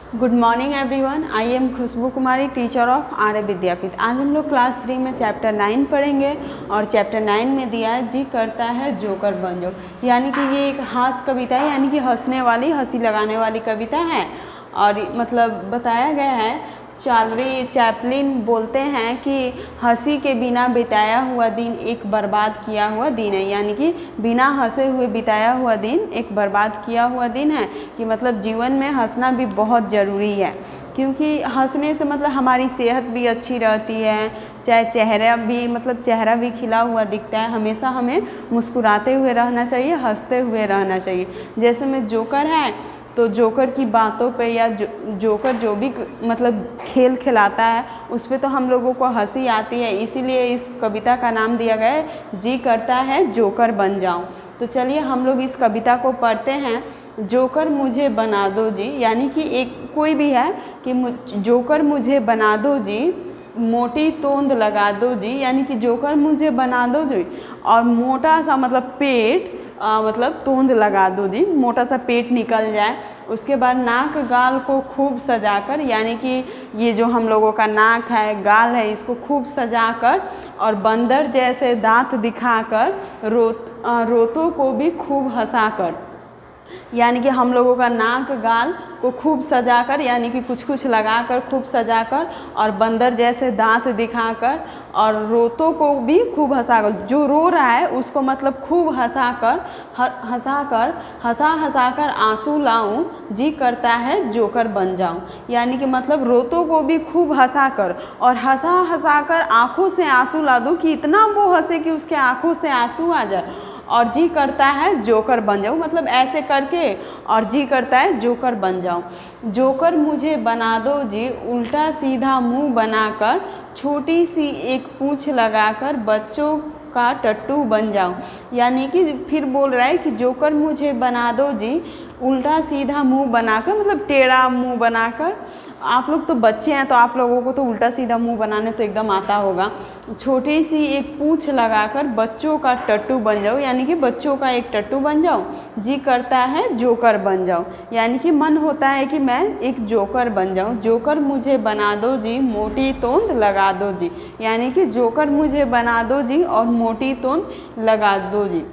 Good morning everyone, I am Khushboo Kumari, teacher of Arya Vidyapeeth. आज हम लोग क्लास 3 में चैप्टर 9 पढ़ेंगे और चैप्टर 9 में दिया है जी करता है जोकर बन जाओ। यानी कि ये एक हास्य कविता है, यानी कि हंसने वाली, हंसी लगाने वाली कविता है। और मतलब बताया गया है, चार्ली चैपलिन बोलते हैं कि हंसी के बिना बिताया हुआ दिन एक बर्बाद किया हुआ दिन है। यानी कि बिना हंसे हुए बिताया हुआ दिन एक बर्बाद किया हुआ दिन है। कि मतलब जीवन में हंसना भी बहुत ज़रूरी है, क्योंकि हंसने से मतलब हमारी सेहत भी अच्छी रहती है, चाहे चेहरा भी खिला हुआ दिखता है। हमेशा हमें मुस्कुराते हुए रहना चाहिए, हंसते हुए रहना चाहिए। जैसे में जोकर है तो जोकर की बातों पे या जोकर जो भी मतलब खेल खिलाता है उस पे तो हम लोगों को हंसी आती है। इसीलिए इस कविता का नाम दिया गया है जी करता है जोकर बन जाऊं। तो चलिए हम लोग इस कविता को पढ़ते हैं। जोकर मुझे बना दो जी, यानी कि एक कोई भी है कि जोकर मुझे बना दो जी, मोटी तोंद लगा दो जी। यानी कि जोकर मुझे बना दो जी और मोटा सा मतलब पेट मतलब तोंद लगा दो जी, मोटा सा पेट निकल जाए। उसके बाद नाक गाल को खूब सजाकर, यानी कि ये जो हम लोगों का नाक है, गाल है, इसको खूब सजाकर और बंदर जैसे दांत दिखाकर रोतों को भी खूब हंसाकर। यानी कि हम लोगों का नाक गाल को खूब सजाकर, यानी कि कुछ लगाकर खूब सजाकर और बंदर जैसे दांत दिखाकर और रोतों को भी खूब हंसाकर। जो रो रहा है उसको मतलब खूब हंसाकर आंसू लाऊं, जी करता है जोकर बन जाऊं। यानी कि मतलब रोतों को भी खूब हंसाकर और हंसाकर आंखों से आंसू ला दूं, कि इतना वो हंसे कि उसके आंखों से आंसू आ जाए और जी करता है जोकर बन जाऊं। मतलब ऐसे करके और जी करता है जोकर बन जाऊं। जोकर मुझे बना दो जी, उल्टा सीधा मुंह बनाकर, छोटी सी एक पूंछ लगाकर बच्चों का टट्टू बन जाऊं। यानी कि फिर बोल रहा है कि जोकर मुझे बना दो जी, उल्टा सीधा मुंह बनाकर, मतलब टेढ़ा मुंह बनाकर। आप लोग तो बच्चे हैं तो आप लोगों को तो उल्टा सीधा मुंह बनाने तो एकदम आता होगा। छोटी सी एक पूंछ लगाकर बच्चों का टट्टू बन जाऊं, यानी कि बच्चों का एक टट्टू बन जाऊं। जी करता है जोकर बन जाऊं, यानी कि मन होता है कि मैं एक जोकर बन जाऊं। जोकर मुझे बना दो जी, मोटी तोंद लगा दो जी। यानी कि जोकर मुझे बना दो जी और मोटी तोंद लगा दो जी।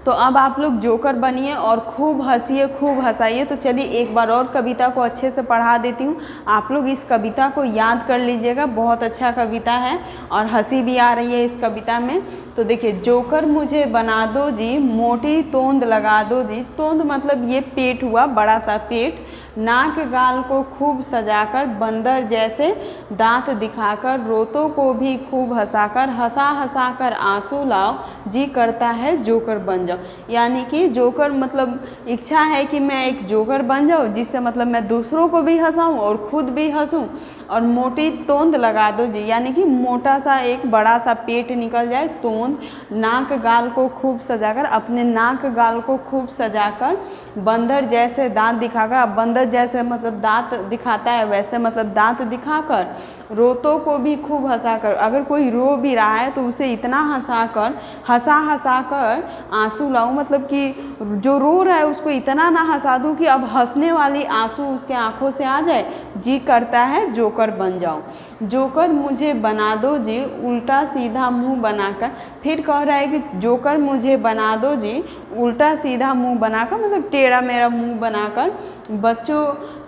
तो अब आप लोग जोकर बनिए और खूब हंसिए, खूब हंसाइए। तो चलिए एक बार और कविता को अच्छे से पढ़ा देती हूँ। आप लोग इस कविता को याद कर लीजिएगा, बहुत अच्छा कविता है और हंसी भी आ रही है इस कविता में। तो देखिए, जोकर मुझे बना दो जी, मोटी तोंद लगा दो जी। तोंद मतलब ये पेट हुआ, बड़ा सा पेट। नाक गाल को खूब सजाकर, बंदर जैसे दांत दिखाकर, रोतों को भी खूब हंसाकर आंसू लाओ, जी करता है जोकर बन जाओ। यानी कि जोकर मतलब इच्छा है कि मैं एक जोकर बन जाऊँ, जिससे मतलब मैं दूसरों को भी हंसाऊँ और खुद भी हंसूँ। और मोटी तोंद लगा दो जी, यानी कि मोटा सा एक बड़ा सा पेट निकल जाए, तोंद। नाक गाल को खूब सजाकर, अपने नाक गाल को खूब सजाकर, बंदर जैसे दांत दिखाकर। अब बंदर जैसे मतलब दांत दिखाता है, वैसे मतलब दांत दिखाकर, रोतों को भी खूब हंसाकर। अगर कोई रो भी रहा है तो उसे इतना हंसाकर आंसू लाऊं, मतलब कि जो रो रहा है उसको इतना ना हंसा दूं कि अब हंसने वाली आंसू उसके आंखों से आ जाए। जी करता है जोकर बन जाऊं। जोकर मुझे बना दो जी, उल्टा सीधा मुंह बनाकर। फिर कह रहा है कि जोकर मुझे बना दो जी, उल्टा सीधा मुंह बनाकर, मतलब टेढ़ा मेरा मुंह बनाकर, बच्चों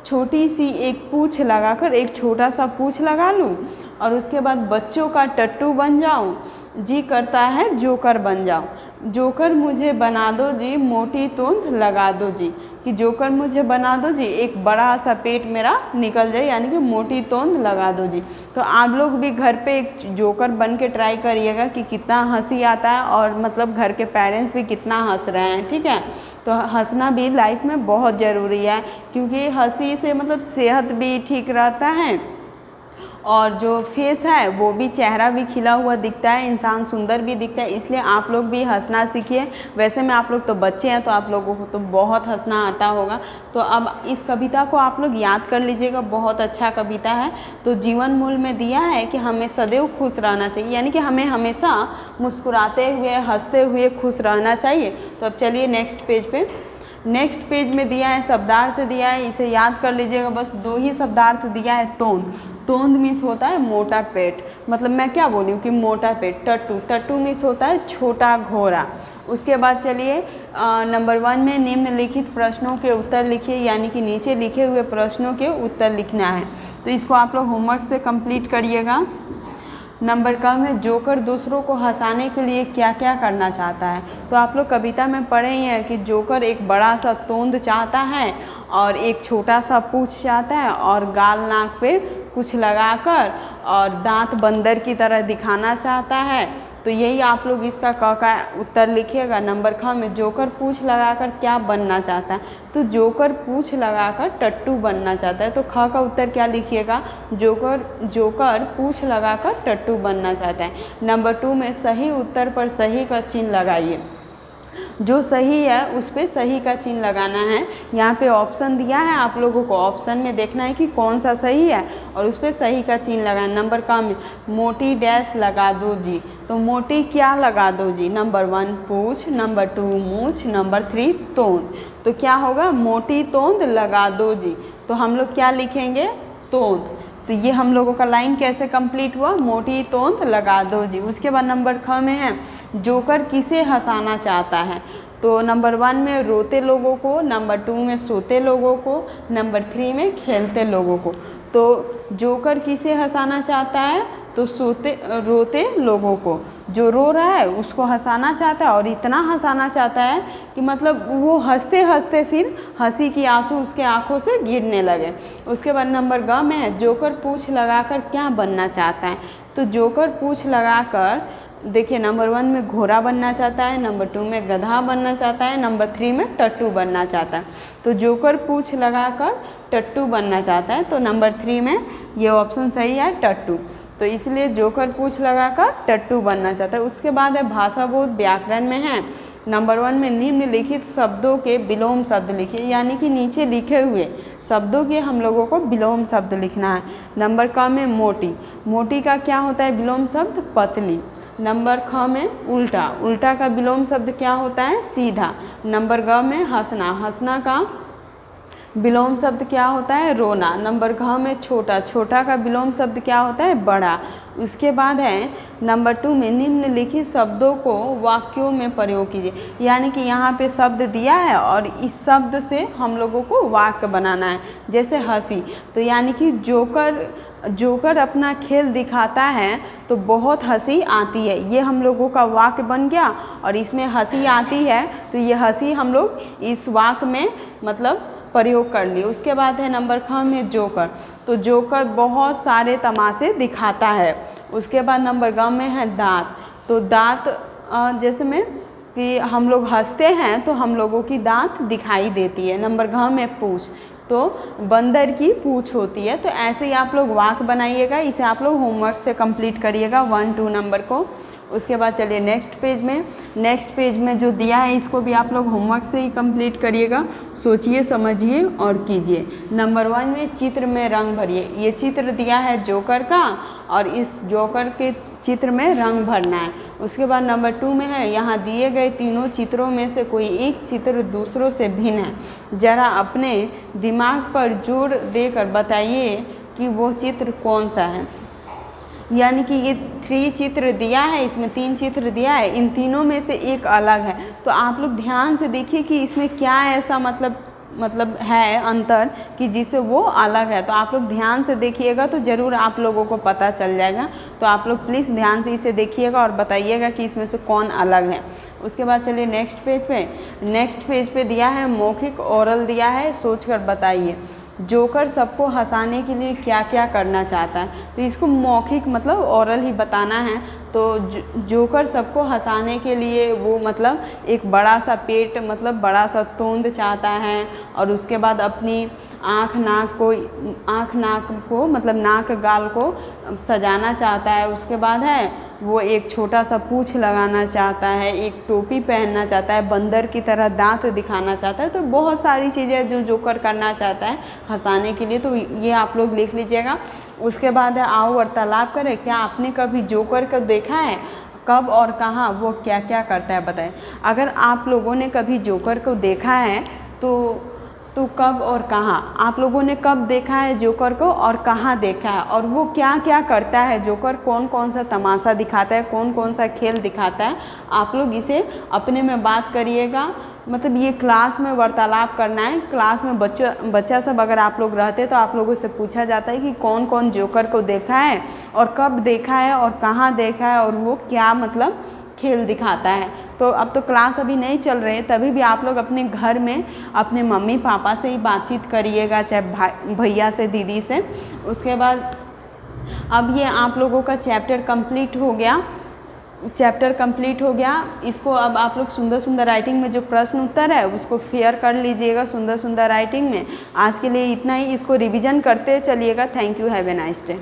छोटी सी एक पूंछ लगाकर, एक छोटा सा पूंछ लगा लूं और उसके बाद बच्चों का टट्टू बन जाऊं। जी करता है जोकर बन जाऊं। जोकर मुझे बना दो जी, मोटी तोंद लगा दो जी। कि जोकर मुझे बना दो जी, एक बड़ा सा पेट मेरा निकल जाए, यानी कि मोटी तोंद लगा दो जी। तो आप लोग भी घर पे एक जोकर बन के ट्राई करिएगा कि कितना हंसी आता है और मतलब घर के पेरेंट्स भी कितना हंस रहे हैं। ठीक है, तो हंसना भी लाइफ में बहुत ज़रूरी है, क्योंकि हंसी से मतलब सेहत भी ठीक रहता है और जो फेस है वो भी, चेहरा भी खिला हुआ दिखता है, इंसान सुंदर भी दिखता है। इसलिए आप लोग भी हंसना सीखिए। वैसे में आप लोग तो बच्चे हैं तो आप लोगों को तो बहुत हंसना आता होगा। तो अब इस कविता को आप लोग याद कर लीजिएगा, बहुत अच्छा कविता है। तो जीवन मूल्य में दिया है कि हमें सदैव खुश रहना चाहिए, यानी कि हमें हमेशा मुस्कुराते हुए, हंसते हुए खुश रहना चाहिए। तो अब चलिए नेक्स्ट पेज पे। नेक्स्ट पेज में दिया है शब्दार्थ दिया है, इसे याद कर लीजिएगा, बस 2 ही शब्दार्थ दिया है। तोंद, तोंद मीन्स होता है मोटा पेट, मतलब मैं क्या बोली हूँ कि मोटा पेट। टट्टू, टट्टू मीन्स होता है छोटा घोड़ा। उसके बाद चलिए नंबर 1 में निम्नलिखित प्रश्नों के उत्तर लिखिए, यानी कि नीचे लिखे हुए प्रश्नों के उत्तर लिखना है। तो इसको आप लोग होमवर्क से कंप्लीट करिएगा। नंबर कम है, जोकर दूसरों को हंसाने के लिए क्या क्या करना चाहता है। तो आप लोग कविता में पढ़े ही हैं कि जोकर एक बड़ा सा तोंद चाहता है और एक छोटा सा पूंछ चाहता है और गाल नाक पे कुछ लगाकर और दांत बंदर की तरह दिखाना चाहता है। तो यही आप लोग इसका क का उत्तर लिखिएगा। नंबर ख में जोकर पूंछ लगाकर क्या बनना चाहता है। तो जोकर पूंछ लगाकर टट्टू बनना चाहता है। तो ख का उत्तर क्या लिखिएगा, जोकर पूंछ लगाकर टट्टू बनना चाहता है। नंबर 2 में सही उत्तर पर सही का चिन्ह लगाइए। जो सही है उस पर सही का चिन्ह लगाना है। यहाँ पे ऑप्शन दिया है, आप लोगों को ऑप्शन में देखना है कि कौन सा सही है और उस पर सही का चिन्ह लगाना। नंबर का में मोटी डैश लगा दो जी। तो मोटी क्या लगा दो जी। नंबर 1 पूंछ, नंबर 2 मूंछ, नंबर 3 तोंद। तो क्या होगा, मोटी तोंद लगा दो जी। तो हम लोग क्या लिखेंगे, तोंद। तो ये हम लोगों का लाइन कैसे कंप्लीट हुआ, मोटी तोंद लगा दो जी। उसके बाद नंबर ख में है जोकर किसे हंसाना चाहता है। तो नंबर 1 में रोते लोगों को, नंबर 2 में सोते लोगों को, नंबर 3 में खेलते लोगों को। तो जोकर किसे हंसाना चाहता है, तो रोते लोगों को। जो रो रहा है उसको हंसाना चाहता है और इतना हंसाना चाहता है कि मतलब वो हंसते हंसते फिर हंसी की आंसू उसके आंखों से गिरने लगे। उसके बाद नंबर ग में है जोकर पूंछ लगाकर क्या बनना चाहता है। तो जोकर पूंछ लगाकर देखिए, नंबर 1 में घोड़ा बनना चाहता है, नंबर 2 में गधा बनना चाहता है, नंबर 3 में टट्टू बनना चाहता है। तो जोकर पूंछ लगाकर टट्टू बनना चाहता है। तो नंबर 3 में ये ऑप्शन सही है, टट्टू। तो इसलिए जोकर पूंछ लगाकर टट्टू बनना चाहता है। उसके बाद है भाषा बोध व्याकरण में है। नंबर 1 में निम्नलिखित शब्दों के विलोम शब्द लिखिए, यानी कि नीचे लिखे हुए शब्दों के हम लोगों को विलोम शब्द लिखना है। नंबर क में मोटी, मोटी का क्या होता है विलोम शब्द, पतली। नंबर ख में उल्टा, उल्टा का विलोम शब्द क्या होता है, सीधा। नंबर ग में हंसना, हंसना का विलोम शब्द क्या होता है, रोना। नंबर घ में छोटा, छोटा का विलोम शब्द क्या होता है, बड़ा। उसके बाद है नंबर 2 में निम्नलिखित शब्दों को वाक्यों में प्रयोग कीजिए, यानी कि यहाँ पे शब्द दिया है और इस शब्द से हम लोगों को वाक्य बनाना है। जैसे हंसी, तो यानी कि जोकर अपना खेल दिखाता है तो बहुत हंसी आती है, ये हम लोगों का वाक्य बन गया। और इसमें हंसी आती है तो ये हंसी हम लोग इस वाक्य में मतलब प्रयोग कर लिए। उसके बाद है नंबर ख में जोकर, तो जोकर बहुत सारे तमाशे दिखाता है। उसके बाद नंबर ग में है दांत, तो दांत जैसे में कि हम लोग हंसते हैं तो हम लोगों की दांत दिखाई देती है। नंबर घ में पूंछ, तो बंदर की पूंछ होती है। तो ऐसे ही आप लोग वाक्य बनाइएगा, इसे आप लोग होमवर्क से कंप्लीट करिएगा 1, 2 नंबर को। उसके बाद चलिए नेक्स्ट पेज में जो दिया है इसको भी आप लोग होमवर्क से ही कंप्लीट करिएगा। सोचिए, समझिए और कीजिए। नंबर 1 में चित्र में रंग भरिए। ये चित्र दिया है जोकर का और इस जोकर के चित्र में रंग भरना है। उसके बाद नंबर 2 में है यहाँ दिए गए तीनों चित्रों में से कोई एक चित्र दूसरों से भिन्न है, जरा अपने दिमाग पर जोर देकर बताइए कि वो चित्र कौन सा है। यानी कि ये 3 चित्र दिया है, इसमें 3 चित्र दिया है, इन तीनों में से एक अलग है। तो आप लोग ध्यान से देखिए कि इसमें क्या ऐसा मतलब है अंतर कि जिससे वो अलग है। तो आप लोग ध्यान से देखिएगा तो ज़रूर आप लोगों को पता चल जाएगा। तो आप लोग प्लीज़ ध्यान से इसे देखिएगा और बताइएगा कि इसमें से कौन अलग है। उसके बाद चलिए नेक्स्ट पेज पे दिया है मौखिक ओरल दिया है, सोचकर बताइए जोकर सबको हंसाने के लिए क्या क्या करना चाहता है। तो इसको मौखिक मतलब ओरल ही बताना है। तो जोकर सबको हंसाने के लिए वो मतलब एक बड़ा सा पेट मतलब बड़ा सा तोंद चाहता है और उसके बाद अपनी आँख नाक को मतलब नाक गाल को सजाना चाहता है। उसके बाद है वो एक छोटा सा पूँछ लगाना चाहता है, एक टोपी पहनना चाहता है, बंदर की तरह दांत दिखाना चाहता है। तो बहुत सारी चीज़ें जो जोकर करना चाहता है हंसाने के लिए, तो ये आप लोग लिख लीजिएगा। उसके बाद है आओ वार्तालाप करें। क्या आपने कभी जोकर को देखा है, कब और कहाँ वो क्या क्या करता है बताएं। अगर आप लोगों ने कभी जोकर को देखा है तो कब और कहाँ, आप लोगों ने कब देखा है जोकर को और कहाँ देखा है, और वो क्या क्या करता है जोकर, कौन कौन सा तमाशा दिखाता है, कौन कौन सा खेल दिखाता है। आप लोग इसे अपने में बात करिएगा, मतलब ये क्लास में वार्तालाप करना है। क्लास में बच्चा सब अगर आप लोग रहते तो आप लोगों से पूछा जाता है कि कौन कौन जोकर को देखा है और कब देखा है और कहाँ देखा है और वो क्या मतलब खेल दिखाता है। तो अब तो क्लास अभी नहीं चल रहे हैं, तभी भी आप लोग अपने घर में अपने मम्मी पापा से ही बातचीत करिएगा, चाहे भैया से, दीदी से। उसके बाद अब ये आप लोगों का चैप्टर कंप्लीट हो गया। इसको अब आप लोग सुंदर सुंदर राइटिंग में जो प्रश्न उत्तर है उसको फेयर कर लीजिएगा सुंदर सुंदर राइटिंग में। आज के लिए इतना ही, इसको रिवीजन करते चलिएगा। Thank you, have a nice day.